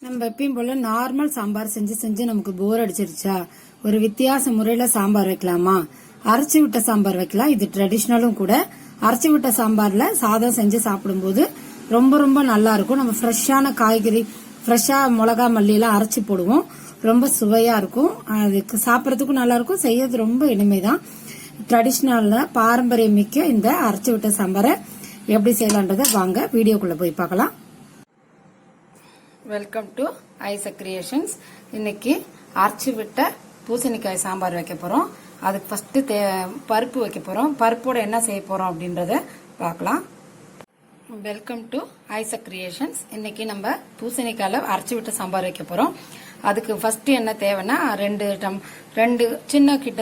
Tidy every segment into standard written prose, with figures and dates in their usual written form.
நம்ம எப்பயும் போல நார்மல் சாம்பார் செஞ்சு நமக்கு போர் அடிச்சிருச்சா, ஒரு வித்தியாச முறையில சாம்பார் வைக்கலாமா? அரைச்சி விட்ட சாம்பார் வைக்கலாம். இது ட்ரெடிஷ்னலும் கூட. அரைச்சி விட்ட சாம்பார்ல சாதம் செஞ்சு சாப்பிடும்போது ரொம்ப ரொம்ப நல்லா இருக்கும். நம்ம ஃப்ரெஷ்ஷான காய்கறி, ஃப்ரெஷ்ஷா மிளகா மல்லி எல்லாம் அரைச்சி போடுவோம். ரொம்ப சுவையா இருக்கும். அதுக்கு சாப்பிடறதுக்கும் நல்லா இருக்கும். செய்யறது ரொம்ப இனிமைதான். ட்ரெடிஷ்னல்ல பாரம்பரியம் மிக்க இந்த அரைச்சி விட்ட சாம்பாரை எப்படி செய்யலான்றத வாங்க வீடியோக்குள்ள போய் பார்க்கலாம். Welcome to Isaac creations. இன்னைக்கு அரைச்சி விட்ட பூசணிக்காய் சாம்பார் வைக்க போறோம். அதுக்கு ஃபர்ஸ்ட் பருப்பு வைக்க போறோம். பருப்போட என்ன செய்ய போறோம் அப்படின்றத பார்க்கலாம். Welcome to Isaac creations. இன்னைக்கு நம்ம பூசணிக்காயில அரைச்சி விட்ட சாம்பார் வைக்க போறோம். அதுக்கு ஃபர்ஸ்ட் என்ன தேவைன்னா ரெண்டு சின்ன கிட்ட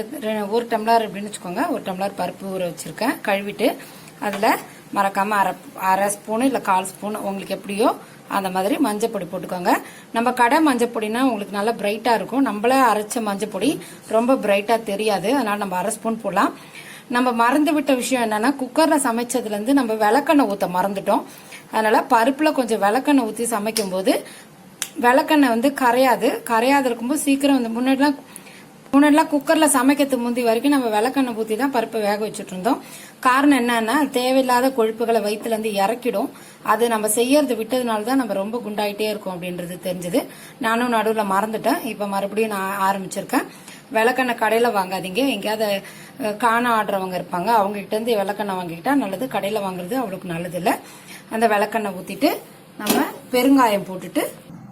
ஒரு டம்ளர் அப்படின்னு வச்சுக்கோங்க. ஒரு டம்ளர் பருப்பு ஊற வச்சிருக்கேன் கழுவிட்டு. அதுல மறக்காம அரை ஸ்பூன் இல்ல 1/4 ஸ்பூன் உங்களுக்கு எப்படியோ அந்த மாதிரி மஞ்சள் பொடி போட்டுக்கோங்க. நம்ம கடை மஞ்சள் பொடினா உங்களுக்கு நல்லா பிரைட்டா இருக்கும். நம்மளே அரைச்ச மஞ்சள் பொடி ரொம்ப பிரைட்டா தெரியாது. அதனால நம்ம அரை ஸ்பூன் போடலாம். நம்ம மறந்து விட்ட விஷயம் என்னன்னா, குக்கர்ல சமைச்சதுல இருந்து நம்ம விளக்கெண்ணெய் ஊத்த மறந்துட்டோம். அதனால பருப்புல கொஞ்சம் விளக்கெண்ணெய் ஊத்தி சமைக்கும் போது விளக்கெண்ணெய் கரையாது இருக்கும்போது சீக்கிரம் வந்து முன்னாடிலாம் குக்கர்ல சமைக்கிறதுக்கு முந்தி வரைக்கும் நம்ம விளக்கெண்ணெய் ஊத்தி தான் பருப்பை வேக வச்சுட்டு இருந்தோம். காரணம் என்னன்னா, தேவையில்லாத கொழுப்புகளை வயிற்றுல இருந்து இறக்கிடும். அது நம்ம செய்யறது விட்டதுனால தான் நம்ம ரொம்ப குண்டாயிட்டே இருக்கும் அப்படின்றது தெரிஞ்சது. நானும் நடுவில் மறந்துட்டேன். இப்ப மறுபடியும் நான் ஆரம்பிச்சிருக்கேன். விளக்கெண்ணெய் கடையில வாங்காதீங்க. எங்கேயாவது காண ஆடுறவங்க இருப்பாங்க, அவங்க கிட்ட இருந்து விளக்கெண்ணெய் வாங்கிக்கிட்டா நல்லது. கடையில வாங்குறது அவ்வளவுக்கு நல்லது இல்ல. அந்த விளக்கெண்ணெய் ஊத்திட்டு நம்ம பெருங்காயம் போட்டுட்டு,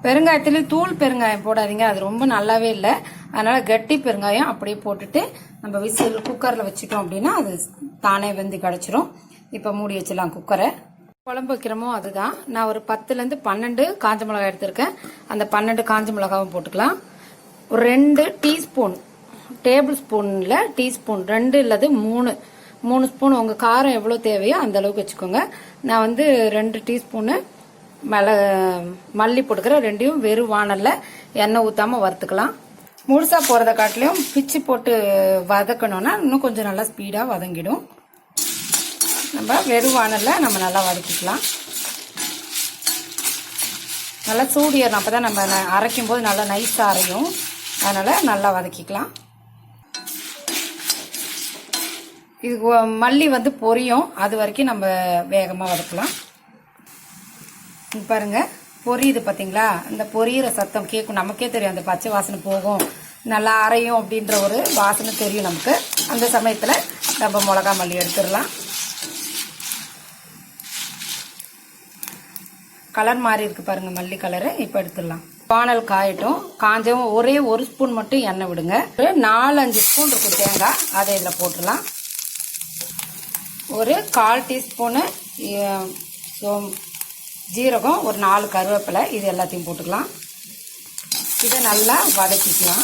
பெருங்காயத்துல தூள் பெருங்காயம் போடாதீங்க, அது ரொம்ப நல்லாவே இல்லை. அதனால கட்டி பெருங்காயம் அப்படியே போட்டுட்டு நம்ம விசில் குக்கர்ல வச்சுட்டோம் அப்படின்னா அது தானே வெந்து கிடைச்சிரும். இப்ப மூடி வச்சிடலாம் குக்கரை. குழம்பு வைக்கிறோமோ அதுதான். நான் ஒரு 10 இருந்து 12 காஞ்ச மிளகாய் எடுத்திருக்கேன். அந்த 12 காஞ்ச மிளகாவும் போட்டுக்கலாம். ஒரு 2 டீஸ்பூன், டேபிள் ஸ்பூன்ல டீஸ்பூன் 2 இல்லது 3 ஸ்பூன் உங்க காரம் எவ்வளவு தேவையோ அந்த அளவுக்கு வச்சுக்கோங்க. நான் வந்து 2 டீஸ்பூனு மல்லி போட்டுக்கிறேன். ரெண்டையும் வெறும் வானல்ல எண்ணெய் ஊத்தாம வறுத்துக்கலாம். முழுசா போறத காட்டிலையும் பிச்சு போட்டு வதக்கணும்னா இன்னும் கொஞ்சம் நல்லா ஸ்பீடா வதங்கிடும். நம்ம வெறும் வானல்ல நம்ம நல்லா வதக்கிக்கலாம். நல்லா சூடியறணும், அப்பதான் நம்ம அரைக்கும் போது நல்லா நைஸா அரையும். அதனால நல்லா வதக்கிக்கலாம். இது மல்லி வந்து பொரியும், அது வரைக்கும் நம்ம வேகமா வதக்கலாம். பாருங்க பொரியுது பாத்தீங்களா? இந்த பொரியிற சத்தம் கேட்கும். நமக்கே தெரியும், அந்த பச்சை வாசனை போகும், நல்லா அரையும் அப்படின்ற ஒரு வாசனை தெரியும் நமக்கு. அந்த சமயத்துல நம்ம மிளகா மல்லி எடுத்துடலாம். கலர் மாறி இருக்கு பாருங்க, மல்லி கலரு. இப்ப எடுத்துடலாம். வானல் காயட்டும். காஞ்சவும் ஒரே 1 ஸ்பூன் மட்டும் எண்ணெய் விடுங்க. ஒரு 4-5 ஸ்பூன் இருக்கும் தேங்காய், அதை இதுல போட்டுடலாம். ஒரு 1/4 டீஸ்பூனு ஜீரகம், ஒரு 4 கருவேப்பிலை, இது எல்லாத்தையும் போட்டுக்கலாம். இதை நல்லா வதக்கிக்கலாம்.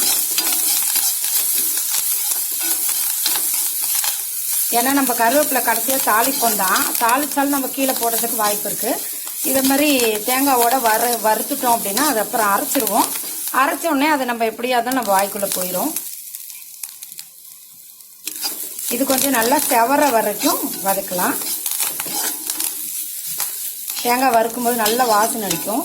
ஏன்னா நம்ம கருவேப்பிலை கடைசியா தாளிப்போம் தான், தாளிச்சாலும் நம்ம கீழே போடுறதுக்கு வாய்ப்பு இருக்கு. இதை மாதிரி தேங்காவோட வறுத்துட்டோம் அப்படின்னா அது அப்புறம் அரைச்சிருவோம். அரைச்ச உடனே அதை நம்ம எப்படியாதான் நம்ம வாய்க்குள்ள போயிடும். இது கொஞ்சம் நல்லா செவர வரைக்கும் வதக்கலாம். தேங்காய் வறுக்கும் போது நல்ல வாசனை அடிக்கும்.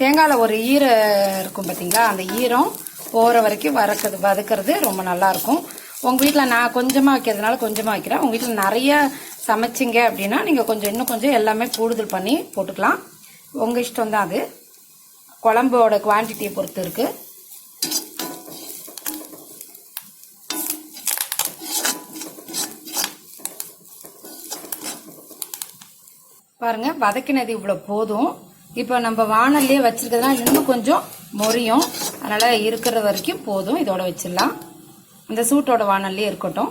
தேங்காயில ஒரு ஈரம் இருக்கும் பாத்தீங்களா, அந்த ஈரம் போற வரைக்கும் வதக்கிறது ரொம்ப நல்லா இருக்கும். உங்க வீட்டுல நான் கொஞ்சமா வைக்கிறதுனால கொஞ்சமா வைக்கிறேன். உங்க வீட்டுல நிறைய சமைச்சிங்க அப்படின்னா நீங்க இன்னும் கொஞ்சம் எல்லாமே கூடுதல் பண்ணி போட்டுக்கலாம். உங்க இஷ்டம் தான் அது. குழம்போட குவான்டிட்டியை பொறுத்து இருக்கு. பாருங்க வதக்கினது இவ்வளவு போதும். இப்ப நம்ம வானல்லையே வச்சிருக்கிறதுனால இன்னும் கொஞ்சம் மொரியும். அதனால இருக்கிற வரைக்கும் போதும். இதோட வச்சிடலாம். இந்த சூட்டோட வானல்லையே இருக்கட்டும்.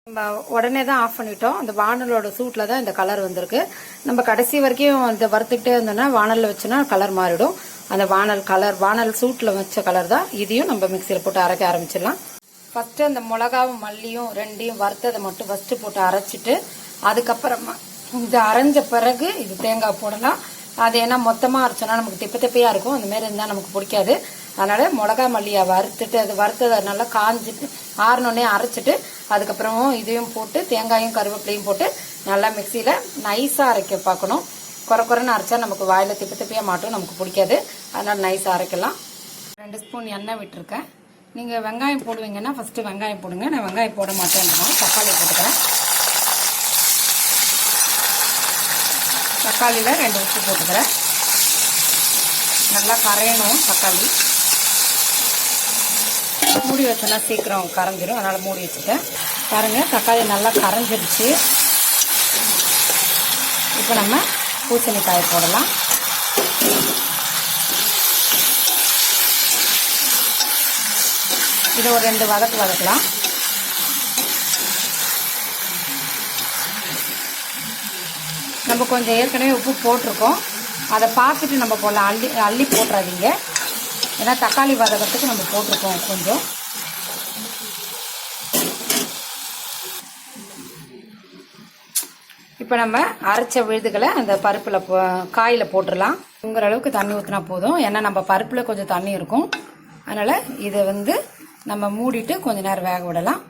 நம்ம உடனே தான் ஆஃப் பண்ணிட்டோம். அந்த வானலோட சூட்ல தான் இந்த கலர் வந்திருக்கு. நம்ம கடைசி வரைக்கும் இந்த வறுத்துக்கிட்டே இருந்தோம்னா வானல்ல வச்சோன்னா கலர் மாறிடும். அந்த வானல் சூட்ல வச்ச கலர் தான். இதையும் நம்ம மிக்சியில போட்டு அரைக்க ஆரம்பிச்சிடலாம். ஃபர்ஸ்ட் அந்த மிளகாவும் மல்லியும் ரெண்டையும் வறுத்ததை மட்டும் ஃபர்ஸ்ட் போட்டு அரைச்சிட்டு, அதுக்கப்புறமா இது அரைஞ்ச பிறகு இது தேங்காய் போடலாம். அது ஏன்னா மொத்தமா அரைச்சோன்னா நமக்கு திப்பையா இருக்கும். அந்த மாதிரி இருந்தா நமக்கு பிடிக்காது. அதனால மிளகா மல்லியை வறுத்துட்டு அது வறுத்ததை நல்லா காஞ்சிட்டு ஆறுனோடனே அரைச்சிட்டு அதுக்கப்புறமும் இதையும் போட்டு தேங்காயும் கருவேப்பிலையும் போட்டு நல்லா மிக்சியில நைஸா அரைக்க பார்க்கணும். குறை குறைன்னு அரைச்சா நமக்கு வாயில் திப்பி திப்பியாக மாட்டோம், நமக்கு பிடிக்காது. அதனால் நைஸாக அரைக்கலாம். 2 ஸ்பூன் எண்ணெய் விட்டுருக்கேன். நீங்கள் வெங்காயம் போடுவீங்கன்னா ஃபஸ்ட்டு வெங்காயம் போடுங்க. நான் வெங்காயம் போட மாட்டேன்னா தக்காளி போட்டுக்கிறேன். தக்காளியில் 2 உப்பு போட்டுக்கிறேன். நல்லா கரையணும் தக்காளி. மூடி வச்சோன்னா சீக்கிரம் கரைஞ்சிடும், அதனால் மூடி வச்சுட்டேன். பாருங்கள், தக்காளி நல்லா கரைஞ்சிடுச்சு. இப்போ நம்ம பூசணிக்காய் போடலாம். இதை ஒரு 2 வதக்கலாம். நம்ம கொஞ்சம் ஏற்கனவே உப்பு போட்டிருக்கோம், அதை பார்த்துட்டு நம்ம போடலாம். அள்ளி போட்டுறாதீங்க, ஏன்னா தக்காளி வதக்கிறதுக்கு நம்ம போட்டிருக்கோம் கொஞ்சம். இப்போ நம்ம அரைச்ச விழுதுகளை அந்த பருப்பில் காயில் போட்டுடலாம். உங்கிற அளவுக்கு தண்ணி ஊற்றினா போதும், ஏன்னா நம்ம பருப்பில் கொஞ்சம் தண்ணி இருக்கும். அதனால் இதை நம்ம மூடிட்டு கொஞ்ச நேரம் வேக விடலாம்.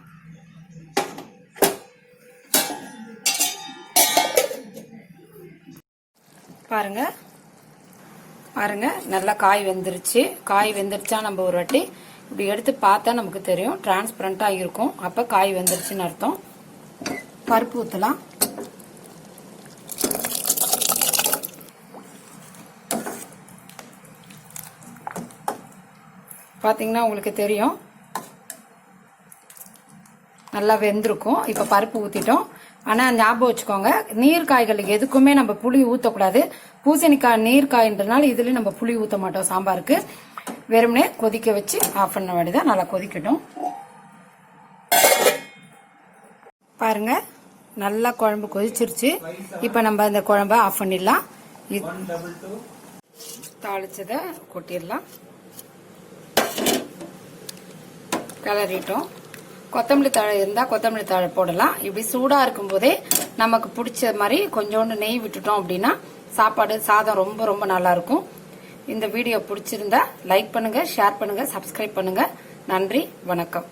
பாருங்க நல்லா காய் வெந்துருச்சு. காய் வெந்துருச்சா நம்ம ஒரு வாட்டி இப்படி எடுத்து பார்த்தா நமக்கு தெரியும், டிரான்ஸ்பரண்டாக இருக்கும். அப்போ காய் வெந்துருச்சுன்னு அர்த்தம். பருப்பு ஊற்றலாம். பார்த்தீங்கன்னா உங்களுக்கு தெரியும் நல்லா வெந்திருக்கும். இப்போ பருப்பு ஊற்றிட்டோம். ஆனால் ஞாபகம் வச்சுக்கோங்க, நீர்காய்களுக்கு எதுக்குமே நம்ம புளி ஊற்றக்கூடாது. பூசணிக்காய் நீர்காய்ன்றதுனால இதுலேயும் நம்ம புளி ஊற்ற மாட்டோம் சாம்பாருக்கு. வெறுமனே கொதிக்க வச்சு ஆஃப் பண்ண வேண்டியதான். நல்லா கொதிக்கட்டும். பாருங்க, நல்லா குழம்பு கொதிச்சிருச்சு. இப்போ நம்ம இந்த குழம்பை ஆஃப் பண்ணிடலாம். தாளிச்சதை கொட்டிடலாம். கிளறிட்டோம். கொத்தமல்லி தழை இருந்தால் கொத்தமல்லி தழை போடலாம். இப்படி சூடாக இருக்கும்போதே நமக்கு பிடிச்ச மாதிரி கொஞ்சோண்டு நெய் விட்டுட்டோம் அப்படின்னா சாதம் ரொம்ப ரொம்ப நல்லா இருக்கும். இந்த வீடியோ பிடிச்சிருந்தா லைக் பண்ணுங்க, ஷேர் பண்ணுங்க, சப்ஸ்கிரைப் பண்ணுங்க. நன்றி, வணக்கம்.